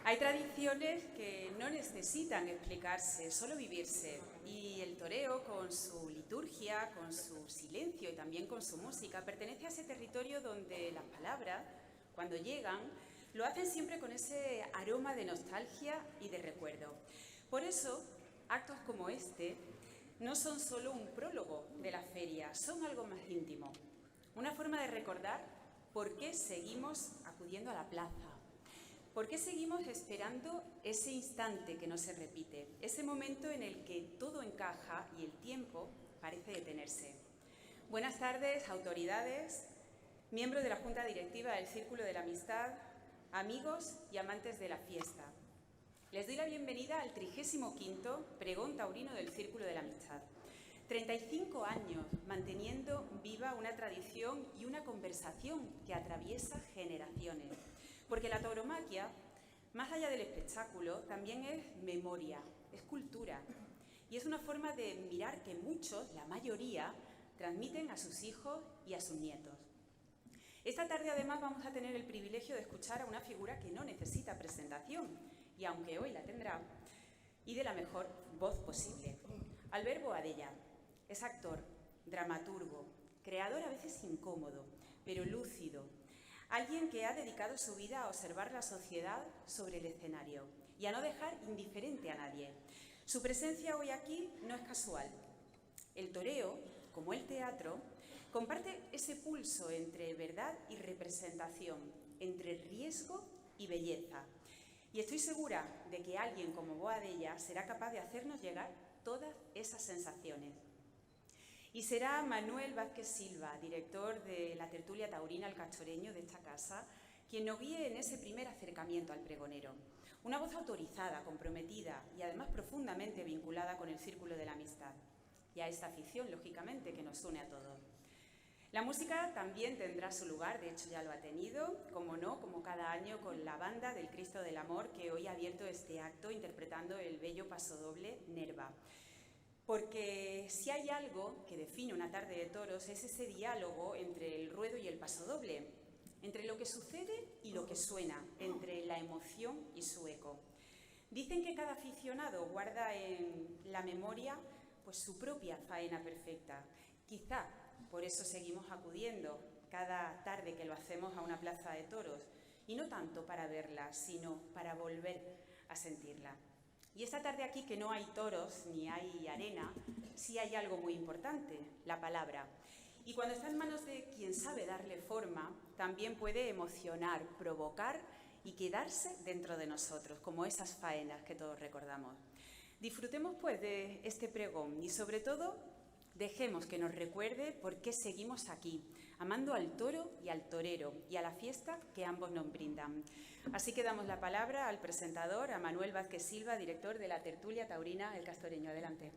Hay tradiciones que no necesitan explicarse, solo vivirse. Y el toreo, con su liturgia, con su silencio y también con su música, pertenece a ese territorio donde las palabras, cuando llegan, lo hacen siempre con ese aroma de nostalgia y de recuerdo. Por eso, actos como este no son solo un prólogo de la feria, son algo más íntimo. Una forma de recordar por qué seguimos acudiendo a la plaza. ¿Por qué seguimos esperando ese instante que no se repite? Ese momento en el que todo encaja y el tiempo parece detenerse. Buenas tardes, autoridades, miembros de la Junta Directiva del Círculo de la Amistad, amigos y amantes de la fiesta. Les doy la bienvenida al 35º Pregón Taurino del Círculo de la Amistad. 35 años manteniendo viva una tradición y una conversación que atraviesa generaciones. Porque la tauromaquia, más allá del espectáculo, también es memoria, es cultura. Y es una forma de mirar que muchos, la mayoría, transmiten a sus hijos y a sus nietos. Esta tarde, además, vamos a tener el privilegio de escuchar a una figura que no necesita presentación, y aunque hoy la tendrá, y de la mejor voz posible. Albert Boadella es actor, dramaturgo, creador a veces incómodo, pero lúcido. Alguien que ha dedicado su vida a observar la sociedad sobre el escenario y a no dejar indiferente a nadie. Su presencia hoy aquí no es casual. El toreo, como el teatro, comparte ese pulso entre verdad y representación, entre riesgo y belleza. Y estoy segura de que alguien como Boadella será capaz de hacernos llegar todas esas sensaciones. Y será Manuel Vázquez Silva, director de la tertulia taurina El Castoreño de esta casa, quien nos guíe en ese primer acercamiento al pregonero. Una voz autorizada, comprometida y además profundamente vinculada con el Círculo de la Amistad y a esta afición, lógicamente, que nos une a todos. La música también tendrá su lugar, de hecho ya lo ha tenido, como no, como cada año con la banda del Cristo del Amor, que hoy ha abierto este acto interpretando el bello pasodoble Nerva. Porque si hay algo que define una tarde de toros es ese diálogo entre el ruedo y el pasodoble, entre lo que sucede y lo que suena, entre la emoción y su eco. Dicen que cada aficionado guarda en la memoria pues, su propia faena perfecta. Quizá por eso seguimos acudiendo cada tarde que lo hacemos a una plaza de toros, y no tanto para verla, sino para volver a sentirla. Y esta tarde aquí, que no hay toros ni hay arena, sí hay algo muy importante, la palabra. Y cuando está en manos de quien sabe darle forma, también puede emocionar, provocar y quedarse dentro de nosotros, como esas faenas que todos recordamos. Disfrutemos pues de este pregón y sobre todo dejemos que nos recuerde por qué seguimos aquí, amando al toro y al torero y a la fiesta que ambos nos brindan. Así que damos la palabra al presentador, a Manuel Vázquez Silva, director de la tertulia taurina El Castoreño. Adelante.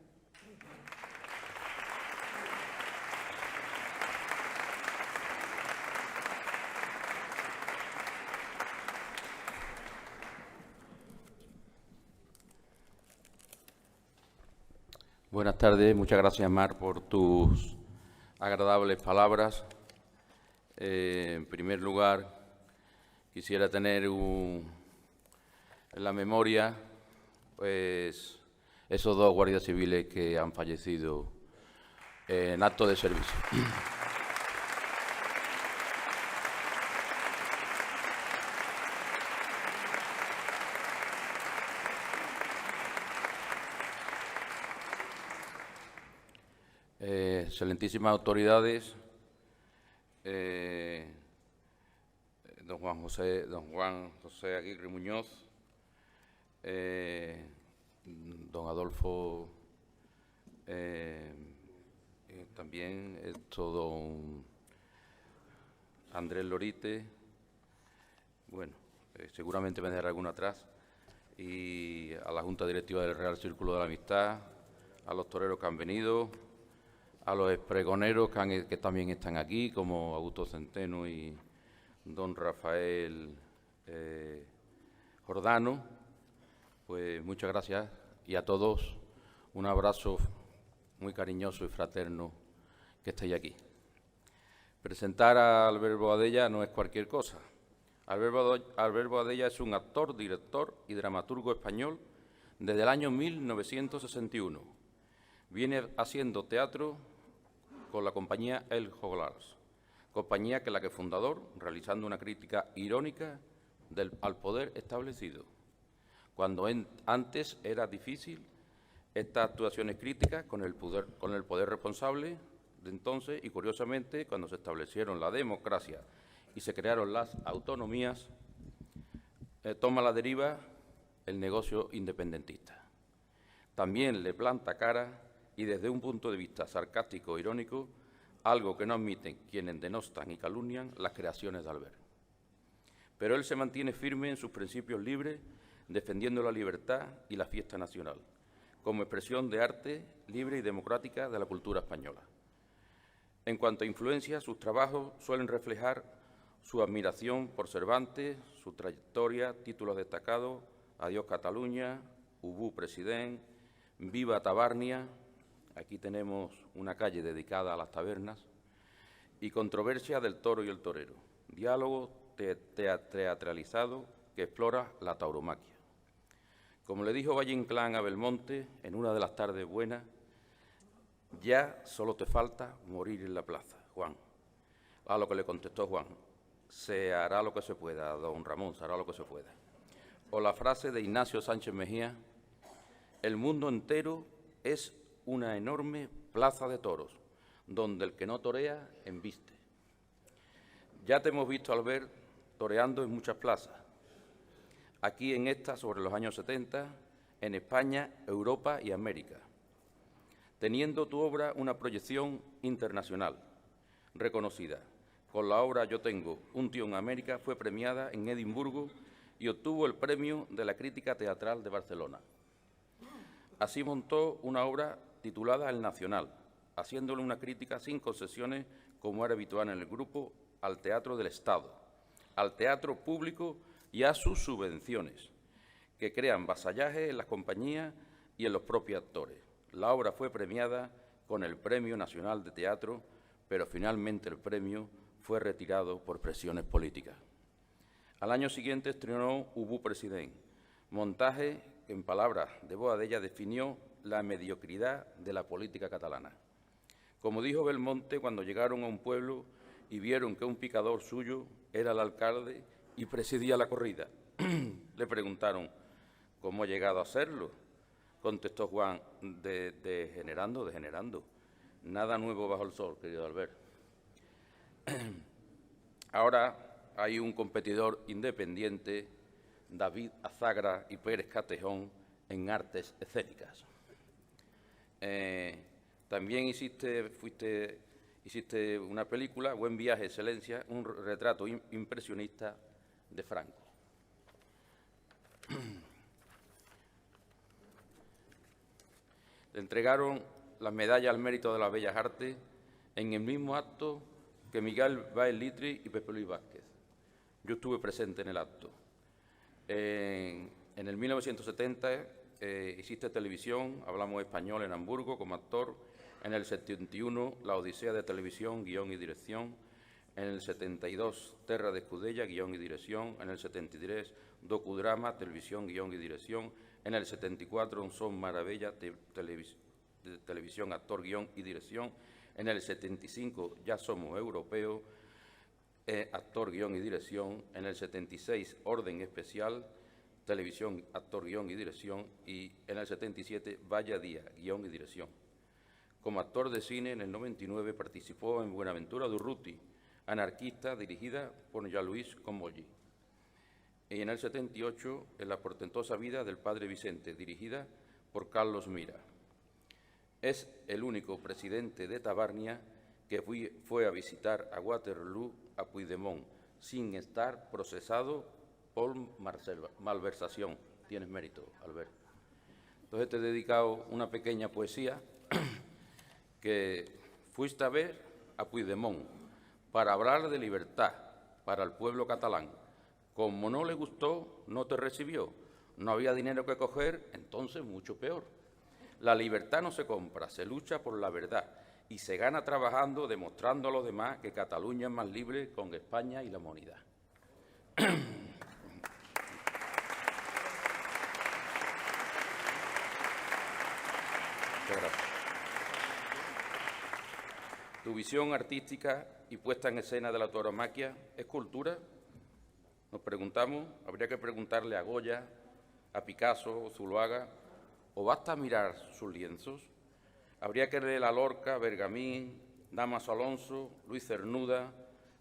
Buenas tardes, muchas gracias, Mar, por tus agradables palabras. En primer lugar, quisiera tener en la memoria pues, esos dos guardias civiles que han fallecido en acto de servicio. Excelentísimas autoridades, don Juan José Aguirre Muñoz, don Adolfo, también don Andrés Lorite, bueno, seguramente me dejará alguno atrás, y a la Junta Directiva del Real Círculo de la Amistad, a los toreros que han venido, a los pregoneros que también están aquí, como Augusto Centeno y don Rafael Jordano, pues muchas gracias, y a todos un abrazo muy cariñoso y fraterno que estéis aquí. Presentar a Albert Boadella no es cualquier cosa. Albert Boadella es un actor, director y dramaturgo español desde el año 1961. Viene haciendo teatro con la compañía El Joglars, compañía que la que fundador, realizando una crítica irónica al poder establecido. Cuando antes era difícil estas actuaciones críticas con el poder responsable de entonces, y curiosamente, cuando se establecieron la democracia y se crearon las autonomías, toma la deriva el negocio independentista. También le planta cara, y desde un punto de vista sarcástico e irónico, algo que no admiten quienes denostan y calumnian las creaciones de Albert. Pero él se mantiene firme en sus principios libres, defendiendo la libertad y la fiesta nacional, como expresión de arte libre y democrática de la cultura española. En cuanto a influencia, sus trabajos suelen reflejar su admiración por Cervantes, su trayectoria, títulos destacados, Adiós Cataluña, Ubú President, Viva Tabarnia, aquí tenemos una calle dedicada a las tabernas, y Controversia del toro y el torero, diálogo teatralizado que explora la tauromaquia. Como le dijo Valle Inclán a Belmonte en una de las tardes buenas, ya solo te falta morir en la plaza, Juan. A lo que le contestó Juan, se hará lo que se pueda, don Ramón, se hará lo que se pueda. O la frase de Ignacio Sánchez Mejía, el mundo entero es una enorme plaza de toros, donde el que no torea, embiste. Ya te hemos visto, Albert, toreando en muchas plazas. Aquí en esta, sobre los años 70, en España, Europa y América, teniendo tu obra una proyección internacional reconocida. Con la obra Yo tengo un tío en América fue premiada en Edimburgo y obtuvo el premio de la Crítica Teatral de Barcelona. Así montó una obra titulada El Nacional, haciéndole una crítica sin concesiones, como era habitual en el grupo, al teatro del Estado, al teatro público y a sus subvenciones, que crean vasallaje en las compañías y en los propios actores. La obra fue premiada con el Premio Nacional de Teatro, pero finalmente el premio fue retirado por presiones políticas. Al año siguiente estrenó Ubú President, montaje que, en palabras de Boadella, definió la mediocridad de la política catalana. Como dijo Belmonte, cuando llegaron a un pueblo y vieron que un picador suyo era el alcalde y presidía la corrida, le preguntaron, ¿cómo ha llegado a serlo? Contestó Juan, degenerando. Nada nuevo bajo el sol, querido Albert. Ahora hay un competidor independiente, David Azagra y Pérez Catejón, en artes escénicas. También hiciste una película, Buen viaje, excelencia, un retrato impresionista de Franco. Le entregaron las medallas al mérito de las bellas artes en el mismo acto que Miguel Báez Litri y Pepe Luis Vázquez. Yo estuve presente en el acto. En el 1970 hiciste televisión, Hablamos Español en Hamburgo como actor. En el 71, La Odisea de Televisión, guión y dirección. En el 72, Terra de Escudella, guión y dirección. En el 73, Docudrama, televisión, guión y dirección. En el 74, Un son maravilla, televisión, actor, guión y dirección. En el 75, Ya somos europeos, actor, guión y dirección. En el 76, Orden especial, televisión, actor, guión y dirección. Y en el 77, Vaya día, guión y dirección. Como actor de cine, en el 99 participó en Buenaventura Durruti, anarquista, dirigida por Jean-Louis Comolli. Y en el 78, en La portentosa vida del padre Vicente, dirigida por Carlos Mira. Es el único presidente de Tabarnia que fue a visitar a Waterloo, a Puigdemont, sin estar procesado por malversación. Tienes mérito, Albert. Entonces te he dedicado una pequeña poesía que fuiste a ver a Puigdemont para hablar de libertad para el pueblo catalán. Como no le gustó, no te recibió. No había dinero que coger, entonces mucho peor. La libertad no se compra, se lucha por la verdad y se gana trabajando, demostrando a los demás que Cataluña es más libre con España y la humanidad. Tu visión artística y puesta en escena de la tauromaquia es cultura. Nos preguntamos, habría que preguntarle a Goya, a Picasso o Zuloaga, ¿o basta mirar sus lienzos? Habría que leer a Lorca, Bergamín, Dámaso Alonso, Luis Cernuda,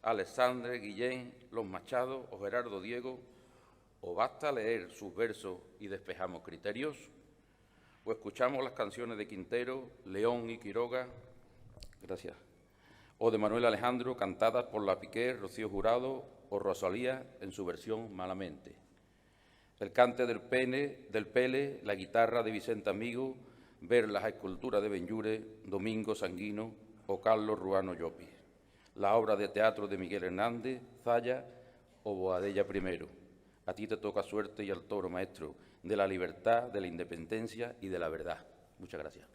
Alexandre, Guillén, Los Machado o Gerardo Diego, ¿o basta leer sus versos y despejamos criterios? ¿O escuchamos las canciones de Quintero, León y Quiroga? Gracias. O de Manuel Alejandro, cantadas por La Piqué, Rocío Jurado o Rosalía en su versión Malamente. El cante del Pele, la guitarra de Vicente Amigo, ver las esculturas de Benlliure, Domingo Sanguino o Carlos Ruano Llopis. La obra de teatro de Miguel Hernández, Zaya o Boadella I. A ti te toca suerte y al toro, maestro, de la libertad, de la independencia y de la verdad. Muchas gracias.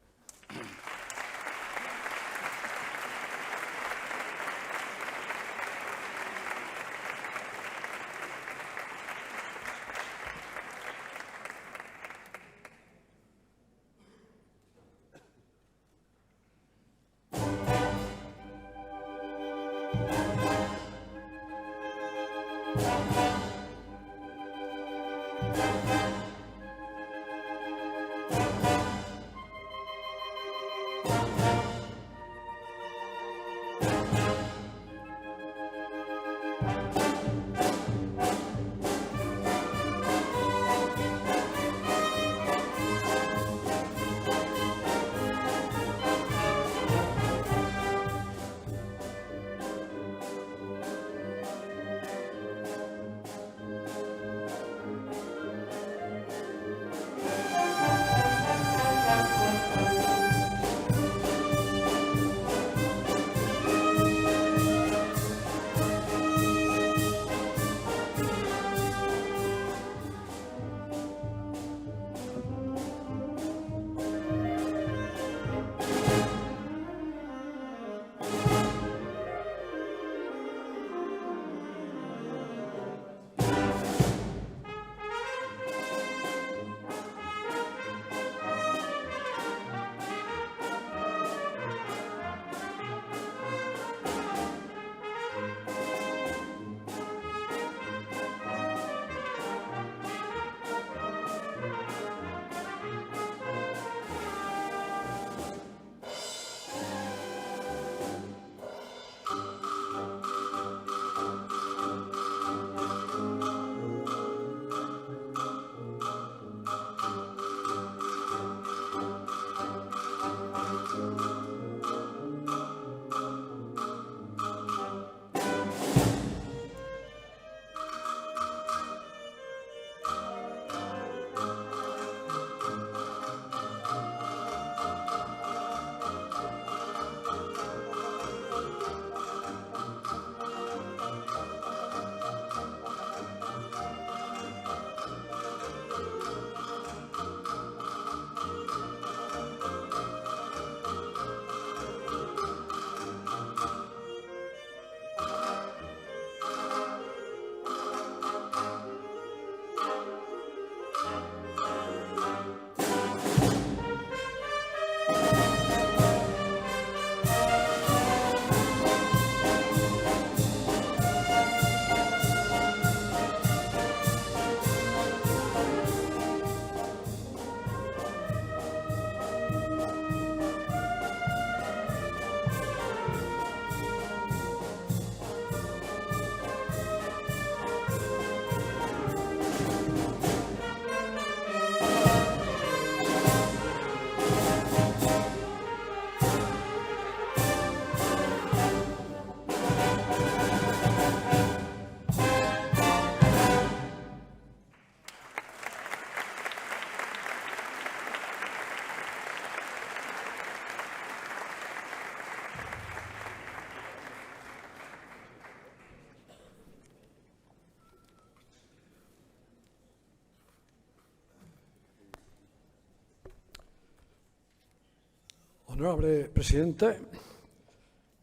Honorable presidente,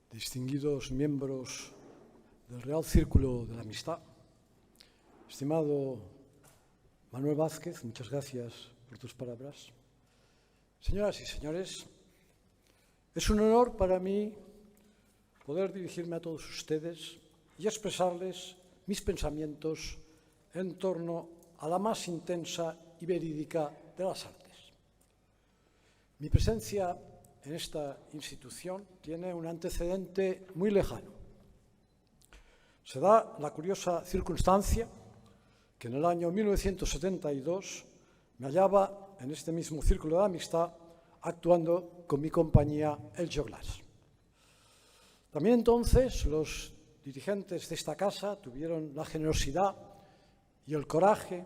distinguidos miembros del Real Círculo de la Amistad, estimado Manuel Vázquez, muchas gracias por tus palabras. Señoras y señores, es un honor para mí poder dirigirme a todos ustedes y expresarles mis pensamientos en torno a la más intensa y verídica de las artes. Mi presencia en esta institución tiene un antecedente muy lejano. Se da la curiosa circunstancia que en el año 1972 me hallaba en este mismo círculo de amistad actuando con mi compañía El Joglars. También entonces los dirigentes de esta casa tuvieron la generosidad y el coraje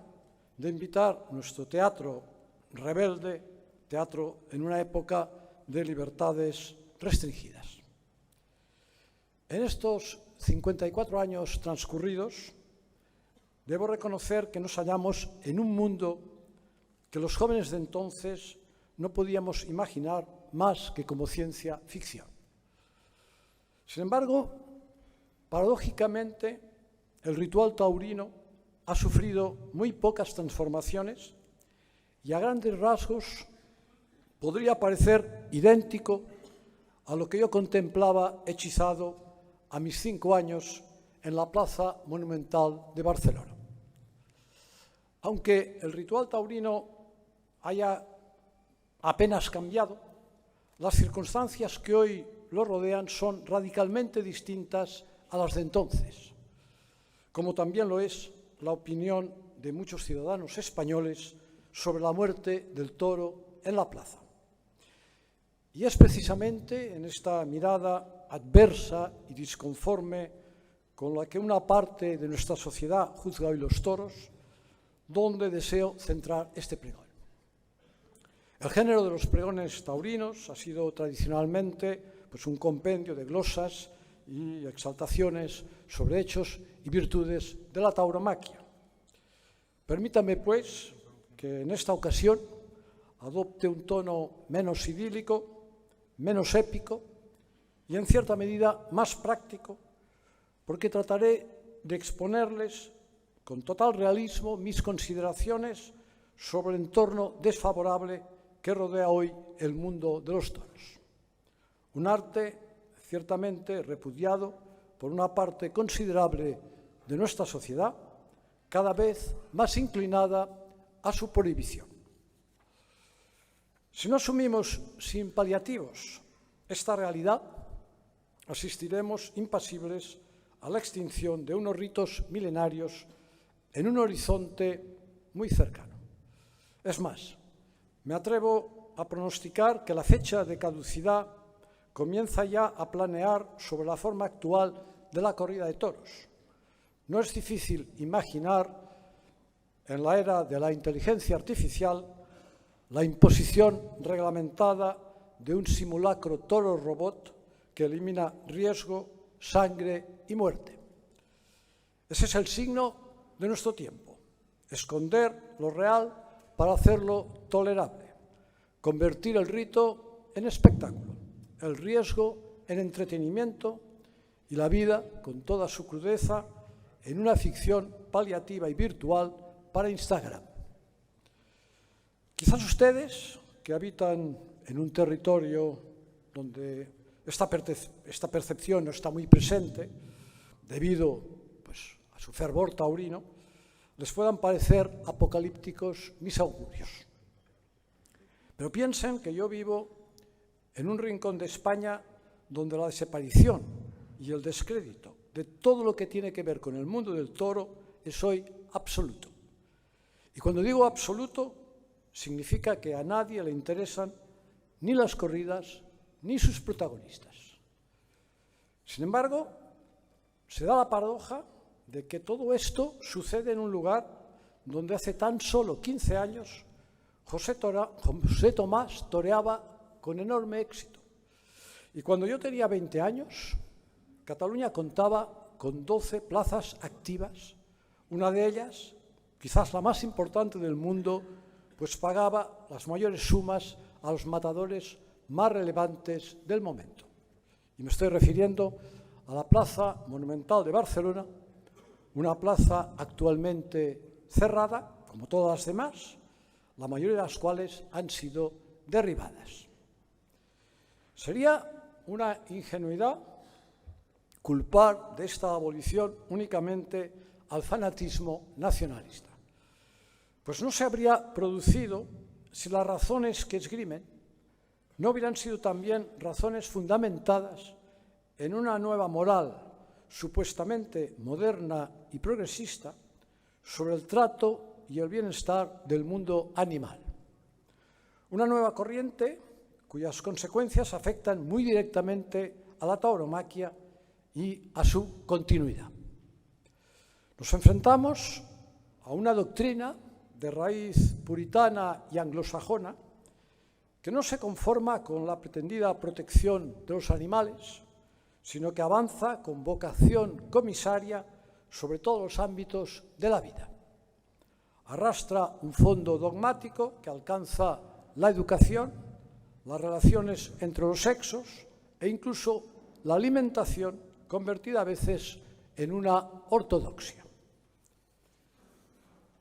de invitar nuestro teatro rebelde, teatro en una época de libertades restringidas. En estos 54 años transcurridos, debo reconocer que nos hallamos en un mundo que los jóvenes de entonces no podíamos imaginar más que como ciencia ficción. Sin embargo, paradójicamente, el ritual taurino ha sufrido muy pocas transformaciones y a grandes rasgos podría parecer idéntico a lo que yo contemplaba hechizado a mis 5 años en la Plaza Monumental de Barcelona. Aunque el ritual taurino haya apenas cambiado, las circunstancias que hoy lo rodean son radicalmente distintas a las de entonces, como también lo es la opinión de muchos ciudadanos españoles sobre la muerte del toro en la plaza. Y es precisamente en esta mirada adversa y disconforme con la que una parte de nuestra sociedad juzga hoy los toros, donde deseo centrar este pregón. El género de los pregones taurinos ha sido tradicionalmente un compendio de glosas y exaltaciones sobre hechos y virtudes de la tauromaquia. Permítame, pues, que en esta ocasión adopte un tono menos idílico, menos épico y, en cierta medida, más práctico, porque trataré de exponerles con total realismo mis consideraciones sobre el entorno desfavorable que rodea hoy el mundo de los toros. Un arte ciertamente repudiado por una parte considerable de nuestra sociedad, cada vez más inclinada a su prohibición. Si no asumimos sin paliativos esta realidad, asistiremos impasibles a la extinción de unos ritos milenarios en un horizonte muy cercano. Es más, me atrevo a pronosticar que la fecha de caducidad comienza ya a planear sobre la forma actual de la corrida de toros. No es difícil imaginar, en la era de la inteligencia artificial, la imposición reglamentada de un simulacro toro-robot que elimina riesgo, sangre y muerte. Ese es el signo de nuestro tiempo: esconder lo real para hacerlo tolerable, convertir el rito en espectáculo, el riesgo en entretenimiento y la vida, con toda su crudeza, en una ficción paliativa y virtual para Instagram. Quizás ustedes, que habitan en un territorio donde esta percepción no está muy presente, debido a su fervor taurino, les puedan parecer apocalípticos mis augurios. Pero piensen que yo vivo en un rincón de España donde la desaparición y el descrédito de todo lo que tiene que ver con el mundo del toro es hoy absoluto. Y cuando digo absoluto, significa que a nadie le interesan ni las corridas ni sus protagonistas. Sin embargo, se da la paradoja de que todo esto sucede en un lugar donde hace tan solo 15 años José Tomás toreaba con enorme éxito. Y cuando yo tenía 20 años, Cataluña contaba con 12 plazas activas. Una de ellas, quizás la más importante del mundo, pues pagaba las mayores sumas a los matadores más relevantes del momento. Y me estoy refiriendo a la Plaza Monumental de Barcelona, una plaza actualmente cerrada, como todas las demás, la mayoría de las cuales han sido derribadas. Sería una ingenuidad culpar de esta abolición únicamente al fanatismo nacionalista. Pues no se habría producido si las razones que esgrimen no hubieran sido también razones fundamentadas en una nueva moral supuestamente moderna y progresista sobre el trato y el bienestar del mundo animal. Una nueva corriente cuyas consecuencias afectan muy directamente a la tauromaquia y a su continuidad. Nos enfrentamos a una doctrina de raíz puritana y anglosajona que no se conforma con la pretendida protección de los animales, sino que avanza con vocación comisaria sobre todos los ámbitos de la vida. Arrastra un fondo dogmático que alcanza la educación, las relaciones entre los sexos e incluso la alimentación, convertida a veces en una ortodoxia.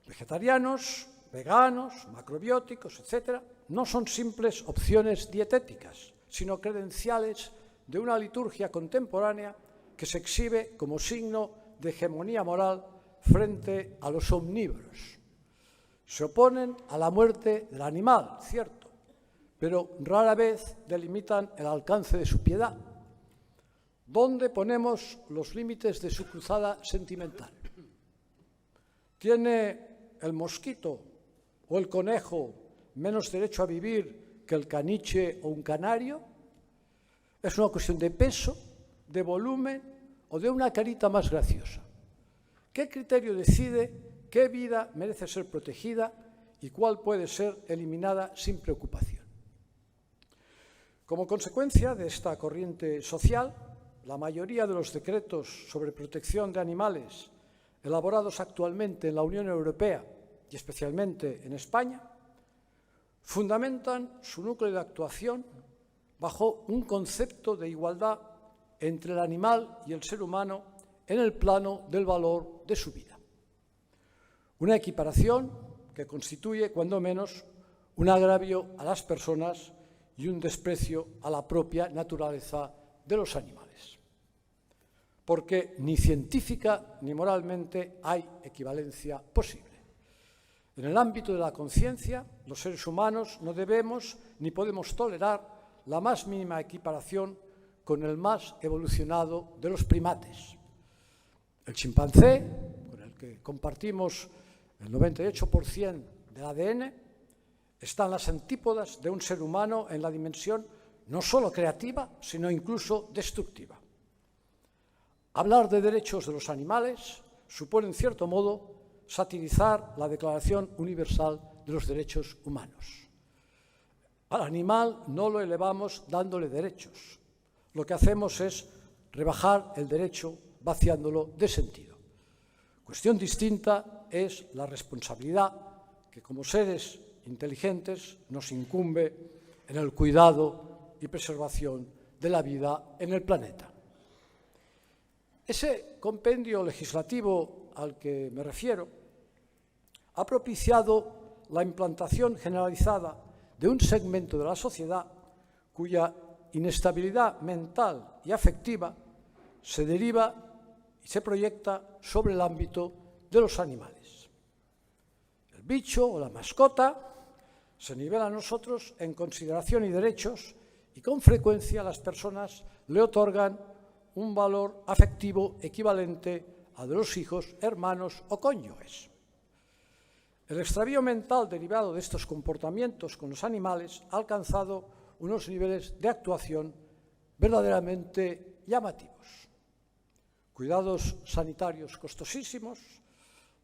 Vegetarianos, veganos, macrobióticos, etc., no son simples opciones dietéticas, sino credenciales de una liturgia contemporánea que se exhibe como signo de hegemonía moral frente a los omnívoros. Se oponen a la muerte del animal, cierto, pero rara vez delimitan el alcance de su piedad. ¿Dónde ponemos los límites de su cruzada sentimental? ¿Tiene el mosquito o el conejo menos derecho a vivir que el caniche o un canario? ¿Es una cuestión de peso, de volumen o de una carita más graciosa? ¿Qué criterio decide qué vida merece ser protegida y cuál puede ser eliminada sin preocupación? Como consecuencia de esta corriente social, la mayoría de los decretos sobre protección de animales elaborados actualmente en la Unión Europea y especialmente en España, fundamentan su núcleo de actuación bajo un concepto de igualdad entre el animal y el ser humano en el plano del valor de su vida. Una equiparación que constituye, cuando menos, un agravio a las personas y un desprecio a la propia naturaleza de los animales. Porque ni científica ni moralmente hay equivalencia posible. En el ámbito de la conciencia, los seres humanos no debemos ni podemos tolerar la más mínima equiparación con el más evolucionado de los primates. El chimpancé, con el que compartimos el 98% del ADN, está en las antípodas de un ser humano en la dimensión no solo creativa, sino incluso destructiva. Hablar de derechos de los animales supone, en cierto modo, satirizar la Declaración Universal de los Derechos Humanos. Al animal no lo elevamos dándole derechos. Lo que hacemos es rebajar el derecho vaciándolo de sentido. Cuestión distinta es la responsabilidad que como seres inteligentes nos incumbe en el cuidado y preservación de la vida en el planeta. Ese compendio legislativo al que me refiero ha propiciado la implantación generalizada de un segmento de la sociedad cuya inestabilidad mental y afectiva se deriva y se proyecta sobre el ámbito de los animales. El bicho o la mascota se nivela a nosotros en consideración y derechos y con frecuencia las personas le otorgan un valor afectivo equivalente al de los hijos, hermanos o cónyuges. El extravío mental derivado de estos comportamientos con los animales ha alcanzado unos niveles de actuación verdaderamente llamativos. Cuidados sanitarios costosísimos,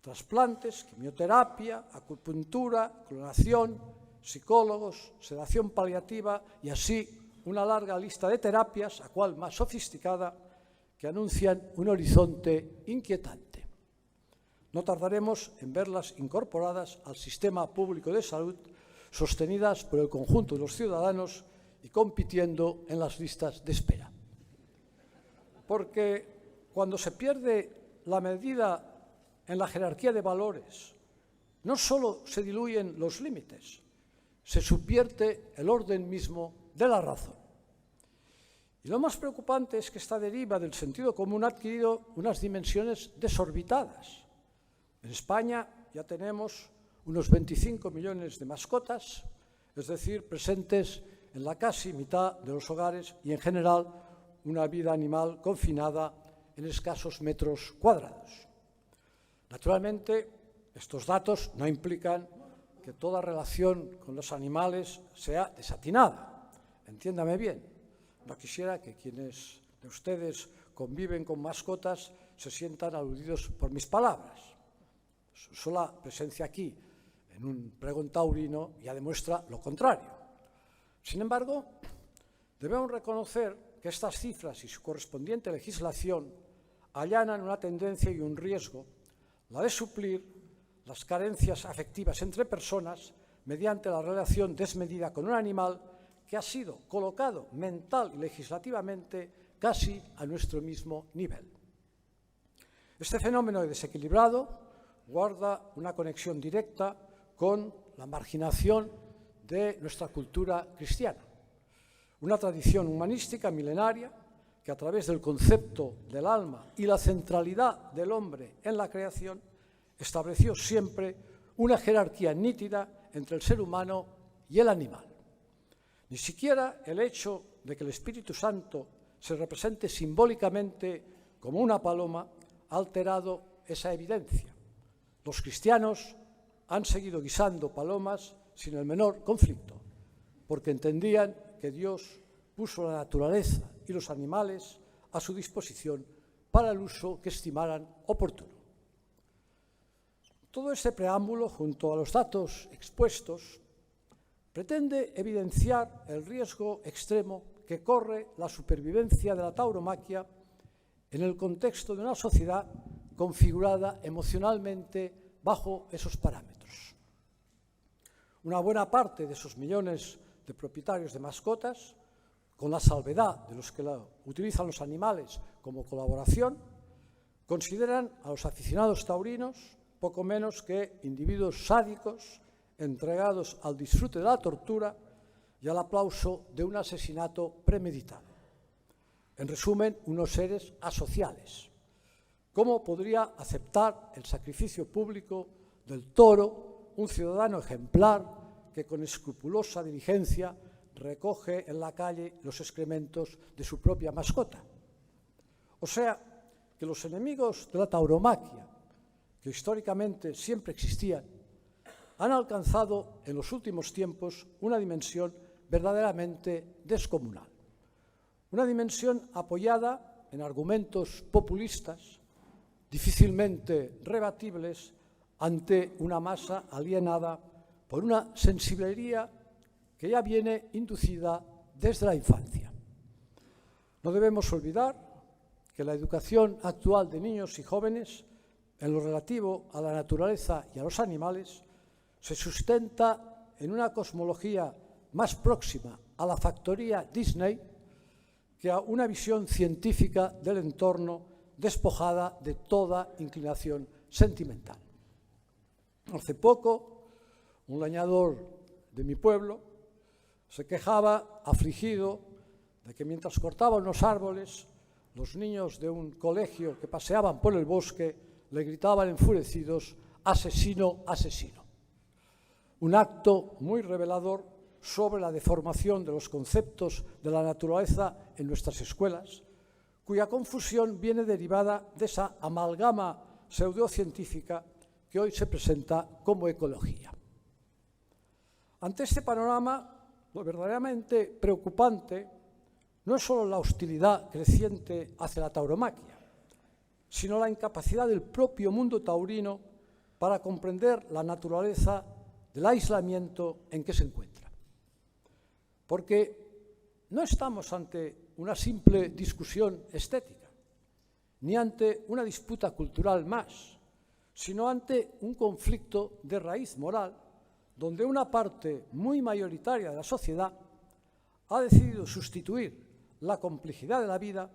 trasplantes, quimioterapia, acupuntura, clonación, psicólogos, sedación paliativa y así una larga lista de terapias, a cual más sofisticada, que anuncian un horizonte inquietante. No tardaremos en verlas incorporadas al sistema público de salud, sostenidas por el conjunto de los ciudadanos y compitiendo en las listas de espera. Porque cuando se pierde la medida en la jerarquía de valores, no solo se diluyen los límites, se subvierte el orden mismo de la razón. Y lo más preocupante es que esta deriva del sentido común ha adquirido unas dimensiones desorbitadas. En España ya tenemos unos 25 millones de mascotas, es decir, presentes en la casi mitad de los hogares y, en general, una vida animal confinada en escasos metros cuadrados. Naturalmente, estos datos no implican que toda relación con los animales sea desatinada. Entiéndame bien, no quisiera que quienes de ustedes conviven con mascotas se sientan aludidos por mis palabras. Su sola presencia aquí en un pregón taurino ya demuestra lo contrario. Sin embargo, debemos reconocer que estas cifras y su correspondiente legislación allanan una tendencia y un riesgo, la de suplir las carencias afectivas entre personas mediante la relación desmedida con un animal que ha sido colocado mental y legislativamente casi a nuestro mismo nivel. Este fenómeno desequilibrado guarda una conexión directa con la marginación de nuestra cultura cristiana, una tradición humanística milenaria que a través del concepto del alma y la centralidad del hombre en la creación estableció siempre una jerarquía nítida entre el ser humano y el animal. Ni siquiera el hecho de que el Espíritu Santo se represente simbólicamente como una paloma ha alterado esa evidencia. Los cristianos han seguido guisando palomas sin el menor conflicto, porque entendían que Dios puso la naturaleza y los animales a su disposición para el uso que estimaran oportuno. Todo este preámbulo, junto a los datos expuestos, pretende evidenciar el riesgo extremo que corre la supervivencia de la tauromaquia en el contexto de una sociedad configurada emocionalmente bajo esos parámetros. Una buena parte de esos millones de propietarios de mascotas, con la salvedad de los que utilizan los animales como colaboración, consideran a los aficionados taurinos poco menos que individuos sádicos entregados al disfrute de la tortura y al aplauso de un asesinato premeditado. En resumen, unos seres asociales. ¿Cómo podría aceptar el sacrificio público del toro un ciudadano ejemplar que con escrupulosa diligencia recoge en la calle los excrementos de su propia mascota? O sea, que los enemigos de la tauromaquia, que históricamente siempre existían, han alcanzado en los últimos tiempos una dimensión verdaderamente descomunal. Una dimensión apoyada en argumentos populistas, difícilmente rebatibles ante una masa alienada por una sensiblería que ya viene inducida desde la infancia. No debemos olvidar que la educación actual de niños y jóvenes en lo relativo a la naturaleza y a los animales se sustenta en una cosmología más próxima a la factoría Disney que a una visión científica del entorno despojada de toda inclinación sentimental. Hace poco, un leñador de mi pueblo se quejaba, afligido, de que mientras cortaban los árboles, los niños de un colegio que paseaban por el bosque le gritaban enfurecidos: «asesino, asesino». Un acto muy revelador sobre la deformación de los conceptos de la naturaleza en nuestras escuelas, cuya confusión viene derivada de esa amalgama pseudocientífica que hoy se presenta como ecología. Ante este panorama, lo verdaderamente preocupante no es solo la hostilidad creciente hacia la tauromaquia, sino la incapacidad del propio mundo taurino para comprender la naturaleza del aislamiento en que se encuentra. Porque no estamos ante una simple discusión estética, ni ante una disputa cultural más, sino ante un conflicto de raíz moral donde una parte muy mayoritaria de la sociedad ha decidido sustituir la complejidad de la vida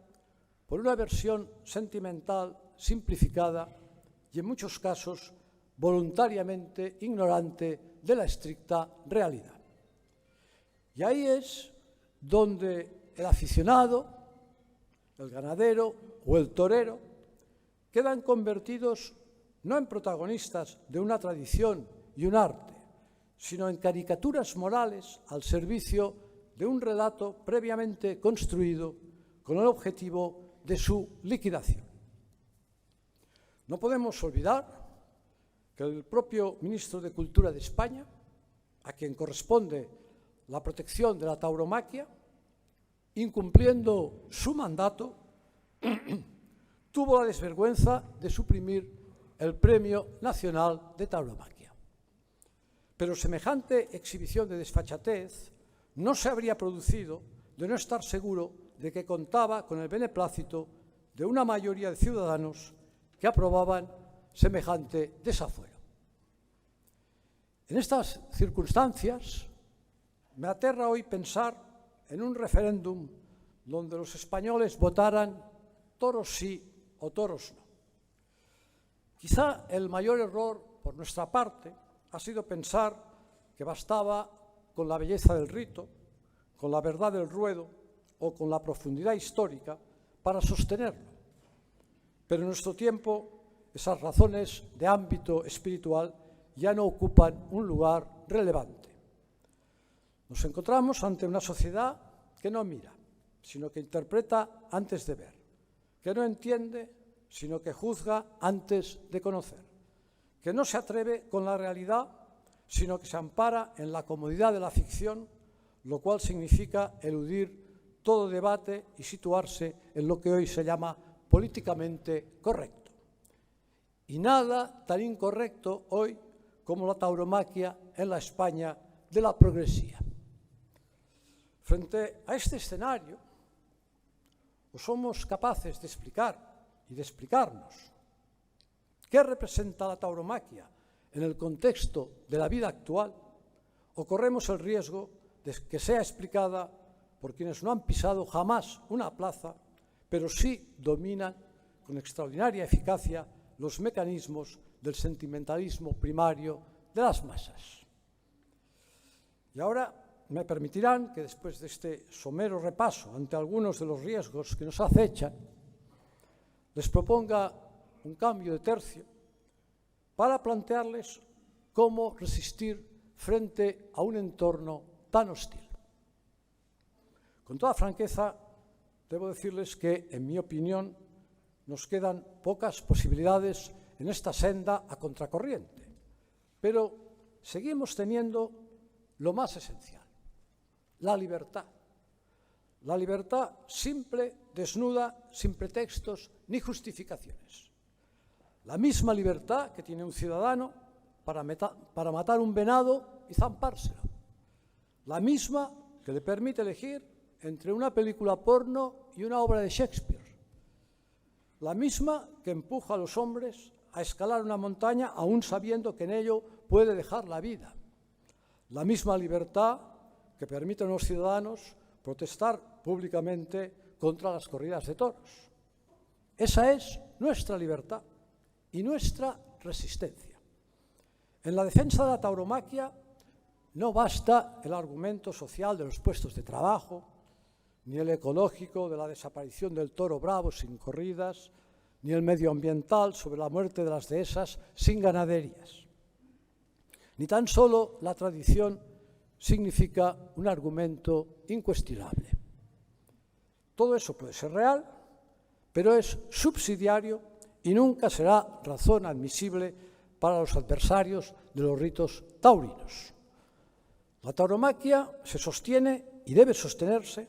por una versión sentimental, simplificada y, en muchos casos, voluntariamente ignorante de la estricta realidad. Y ahí es donde el aficionado, el ganadero o el torero quedan convertidos no en protagonistas de una tradición y un arte, sino en caricaturas morales al servicio de un relato previamente construido con el objetivo de su liquidación. No podemos olvidar que el propio ministro de Cultura de España, a quien corresponde la protección de la tauromaquia, incumpliendo su mandato, tuvo la desvergüenza de suprimir el Premio Nacional de Tauromaquia. Pero semejante exhibición de desfachatez no se habría producido de no estar seguro de que contaba con el beneplácito de una mayoría de ciudadanos que aprobaban semejante desafuero. En estas circunstancias, me aterra hoy pensar en un referéndum donde los españoles votaran toros sí o toros no. Quizá el mayor error por nuestra parte ha sido pensar que bastaba con la belleza del rito, con la verdad del ruedo o con la profundidad histórica para sostenerlo. Pero en nuestro tiempo esas razones de ámbito espiritual ya no ocupan un lugar relevante. Nos encontramos ante una sociedad que no mira, sino que interpreta antes de ver, que no entiende, sino que juzga antes de conocer, que no se atreve con la realidad, sino que se ampara en la comodidad de la ficción, lo cual significa eludir todo debate y situarse en lo que hoy se llama políticamente correcto. Y nada tan incorrecto hoy como la tauromaquia en la España de la progresía. Frente a este escenario, o somos capaces de explicar y de explicarnos qué representa la tauromaquia en el contexto de la vida actual, o corremos el riesgo de que sea explicada por quienes no han pisado jamás una plaza, pero sí dominan con extraordinaria eficacia los mecanismos del sentimentalismo primario de las masas. Y ahora me permitirán que después de este somero repaso ante algunos de los riesgos que nos acechan, les proponga un cambio de tercio para plantearles cómo resistir frente a un entorno tan hostil. Con toda franqueza, debo decirles que, en mi opinión, nos quedan pocas posibilidades en esta senda a contracorriente, pero seguimos teniendo lo más esencial: la libertad. La libertad simple, desnuda, sin pretextos ni justificaciones. La misma libertad que tiene un ciudadano para matar un venado y zampárselo. La misma que le permite elegir entre una película porno y una obra de Shakespeare. La misma que empuja a los hombres a escalar una montaña aún sabiendo que en ello puede dejar la vida. La misma libertad que permite a los ciudadanos protestar públicamente contra las corridas de toros. Esa es nuestra libertad y nuestra resistencia. En la defensa de la tauromaquia no basta el argumento social de los puestos de trabajo, ni el ecológico de la desaparición del toro bravo sin corridas, ni el medioambiental sobre la muerte de las dehesas sin ganaderías. Ni tan solo la tradición significa un argumento incuestionable. Todo eso puede ser real, pero es subsidiario y nunca será razón admisible para los adversarios de los ritos taurinos. La tauromaquia se sostiene y debe sostenerse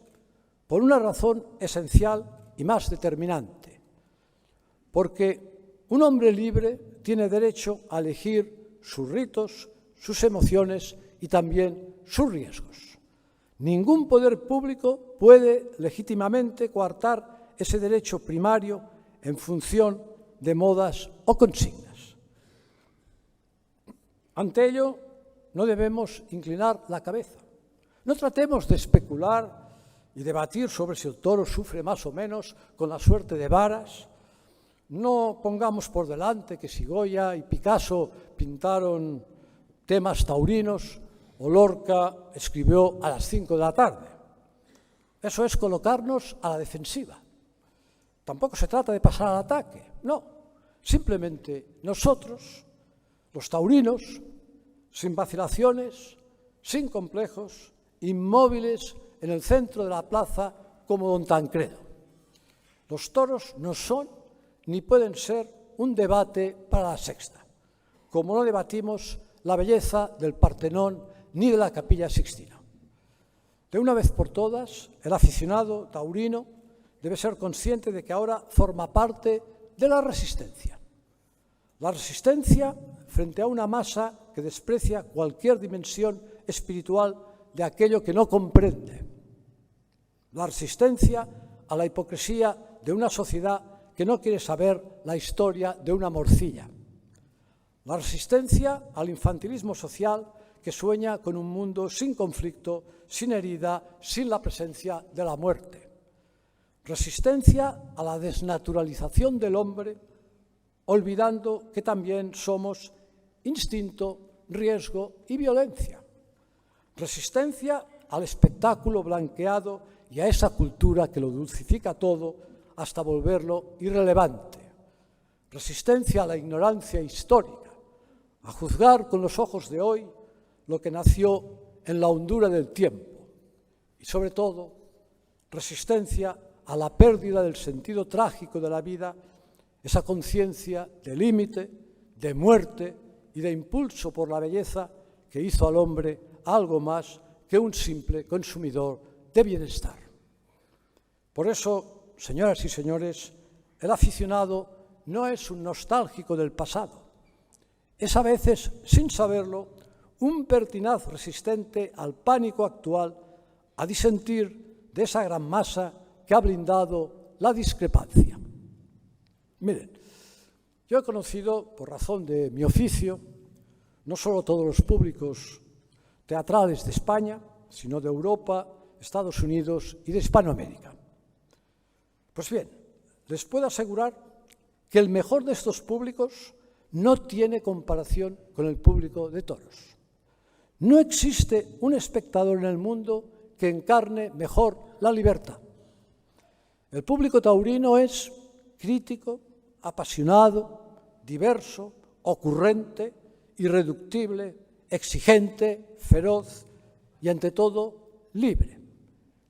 por una razón esencial y más determinante, porque un hombre libre tiene derecho a elegir sus ritos, sus emociones y también sus riesgos. Ningún poder público puede legítimamente coartar ese derecho primario en función de modas o consignas. Ante ello, no debemos inclinar la cabeza. No tratemos de especular y debatir sobre si el toro sufre más o menos con la suerte de varas. No pongamos por delante que si Goya y Picasso pintaron temas taurinos o Lorca escribió a las 5 de la tarde. Eso es colocarnos a la defensiva. Tampoco se trata de pasar al ataque, no. Simplemente nosotros, los taurinos, sin vacilaciones, sin complejos, inmóviles en el centro de la plaza como don Tancredo. Los toros no son ni pueden ser un debate para la Sexta, como no debatimos la belleza del Partenón ni de la Capilla Sixtina. De una vez por todas, el aficionado taurino debe ser consciente de que ahora forma parte de la resistencia. La resistencia frente a una masa que desprecia cualquier dimensión espiritual de aquello que no comprende. La resistencia a la hipocresía de una sociedad que no quiere saber la historia de una morcilla. La resistencia al infantilismo social que sueña con un mundo sin conflicto, sin herida, sin la presencia de la muerte. Resistencia a la desnaturalización del hombre, olvidando que también somos instinto, riesgo y violencia. Resistencia al espectáculo blanqueado y a esa cultura que lo dulcifica todo hasta volverlo irrelevante. Resistencia a la ignorancia histórica, a juzgar con los ojos de hoy lo que nació en la hondura del tiempo. Y sobre todo, resistencia a la pérdida del sentido trágico de la vida, esa conciencia de límite, de muerte y de impulso por la belleza que hizo al hombre algo más que un simple consumidor de bienestar. Por eso, señoras y señores, el aficionado no es un nostálgico del pasado. Es a veces, sin saberlo, un pertinaz resistente al pánico actual, a disentir de esa gran masa que ha blindado la discrepancia. Miren, yo he conocido, por razón de mi oficio, no solo todos los públicos teatrales de España, sino de Europa, Estados Unidos y de Hispanoamérica. Pues bien, les puedo asegurar que el mejor de estos públicos no tiene comparación con el público de toros. No existe un espectador en el mundo que encarne mejor la libertad. El público taurino es crítico, apasionado, diverso, ocurrente, irreductible, exigente, feroz y, ante todo, libre.